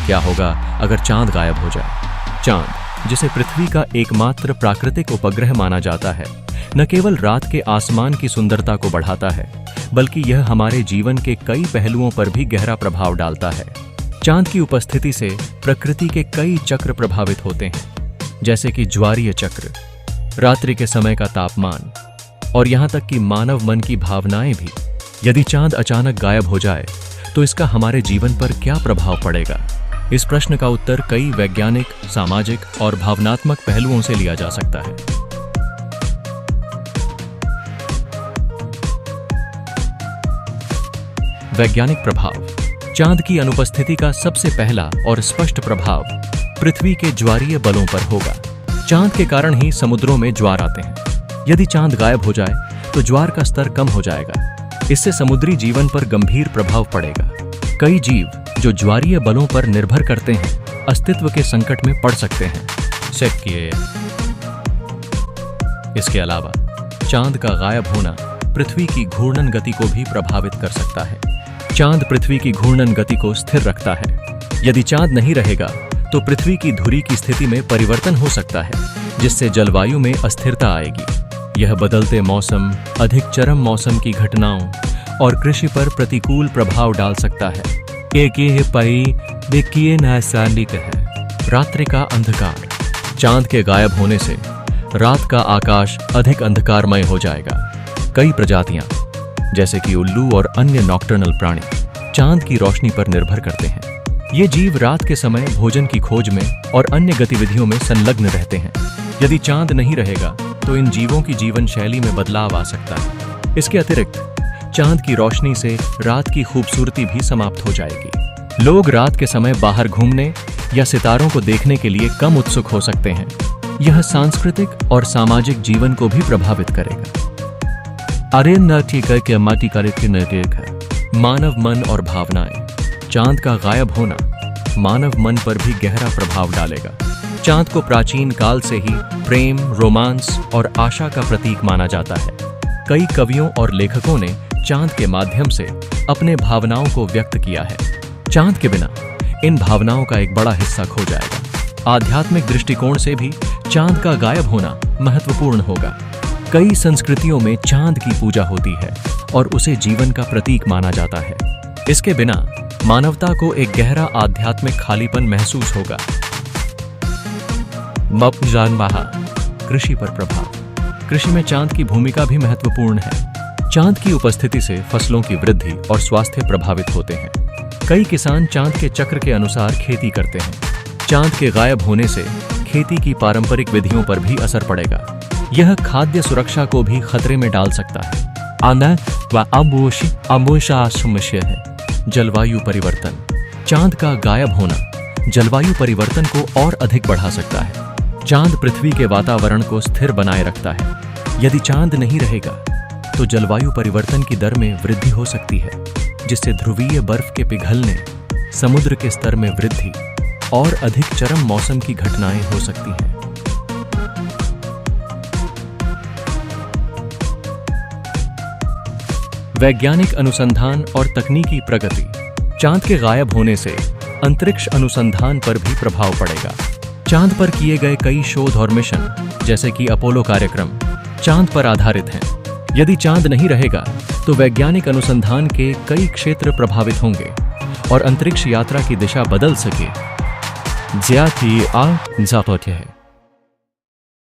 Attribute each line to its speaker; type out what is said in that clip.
Speaker 1: क्या होगा अगर चांद गायब हो जाए? चांद, जिसे पृथ्वी का एकमात्र प्राकृतिक उपग्रह माना जाता है, न केवल रात के आसमान की सुंदरता को बढ़ाता है, बल्कि यह हमारे जीवन के कई पहलुओं पर भी गहरा प्रभाव डालता है। चांद की उपस्थिति से प्रकृति के कई चक्र प्रभावित होते हैं, जैसे कि ज्वारीय चक्र, रात्रि के समय का तापमान और यहाँ तक कि मानव मन की भावनाएं भी। यदि चांद अचानक गायब हो जाए तो इसका हमारे जीवन पर क्या प्रभाव पड़ेगा? इस प्रश्न का उत्तर कई वैज्ञानिक, सामाजिक और भावनात्मक पहलुओं से लिया जा सकता है। वैज्ञानिक प्रभाव। चांद की अनुपस्थिति का सबसे पहला और स्पष्ट प्रभाव पृथ्वी के ज्वारीय बलों पर होगा। चांद के कारण ही समुद्रों में ज्वार आते हैं। यदि चांद गायब हो जाए तो ज्वार का स्तर कम हो जाएगा। इससे समुद्री जीवन पर गंभीर प्रभाव पड़ेगा। कई जीव जो ज्वारीय बलों पर निर्भर करते हैं, अस्तित्व के संकट में पड़ सकते हैं। चेक किए। इसके अलावा चांद का गायब होना पृथ्वी की घूर्णन गति को भी प्रभावित कर सकता है। चांद पृथ्वी की घूर्णन गति को स्थिर रखता है। यदि चांद नहीं रहेगा तो पृथ्वी की धुरी की स्थिति में परिवर्तन हो सकता है, जिससे जलवायु में अस्थिरता आएगी। यह बदलते मौसम, अधिक चरम मौसम की घटनाओं और कृषि पर प्रतिकूल प्रभाव डाल सकता है। रात्रि का अंधकार। चांद के गायब होने से रात का आकाश अधिक अंधकारमय हो जाएगा। कई प्रजातियां, जैसे कि उल्लू और अन्य नॉक्टर्नल प्राणी, चांद की रोशनी पर निर्भर करते हैं। ये जीव रात के समय भोजन की खोज में और अन्य गतिविधियों में संलग्न रहते हैं। यदि चांद नहीं रहेगा तो इन जीवों की जीवन शैली में बदलाव आ सकता है। इसके अतिरिक्त चांद की रोशनी से रात की खूबसूरती भी समाप्त हो जाएगी। लोग रात के समय बाहर घूमने या सितारों को देखने के लिए कम उत्सुक हो सकते हैं। यह सांस्कृतिक और सामाजिक जीवन को भी प्रभावित करेगा। मानव मन और भावनाएं। चांद का गायब होना मानव मन पर भी गहरा प्रभाव डालेगा। चांद को प्राचीन काल से ही प्रेम, रोमांस और आशा का प्रतीक माना जाता है। कई कवियों और लेखकों ने चांद के माध्यम से अपने भावनाओं को व्यक्त किया है। चांद के बिना इन भावनाओं का एक बड़ा हिस्सा खो जाएगा। आध्यात्मिक दृष्टिकोण से भी चांद का गायब होना महत्वपूर्ण होगा। कई संस्कृतियों में चांद की पूजा होती है और उसे जीवन का प्रतीक माना जाता है। इसके बिना मानवता को एक गहरा आध्यात्मिक खालीपन महसूस होगा। कृषि पर प्रभाव। कृषि में चांद की भूमिका भी महत्वपूर्ण है। चांद की उपस्थिति से फसलों की वृद्धि और स्वास्थ्य प्रभावित होते हैं। कई किसान चांद के चक्र के अनुसार खेती करते हैं। चांद के गायब होने से खेती की पारंपरिक विधियों पर भी असर पड़ेगा। यह खाद्य सुरक्षा को भी खतरे में डाल सकता है। है जलवायु परिवर्तन। चांद का गायब होना जलवायु परिवर्तन को और अधिक बढ़ा सकता है। चांद पृथ्वी के वातावरण को स्थिर बनाए रखता है। यदि चांद नहीं रहेगा तो जलवायु परिवर्तन की दर में वृद्धि हो सकती है, जिससे ध्रुवीय बर्फ के पिघलने, समुद्र के स्तर में वृद्धि और अधिक चरम मौसम की घटनाएं हो सकती हैं। वैज्ञानिक अनुसंधान और तकनीकी प्रगति। चांद के गायब होने से अंतरिक्ष अनुसंधान पर भी प्रभाव पड़ेगा। चांद पर किए गए कई शोध और मिशन, जैसे कि अपोलो कार्यक्रम, चांद पर आधारित हैं। यदि चांद नहीं रहेगा तो वैज्ञानिक अनुसंधान के कई क्षेत्र प्रभावित होंगे और अंतरिक्ष यात्रा की दिशा बदल सके।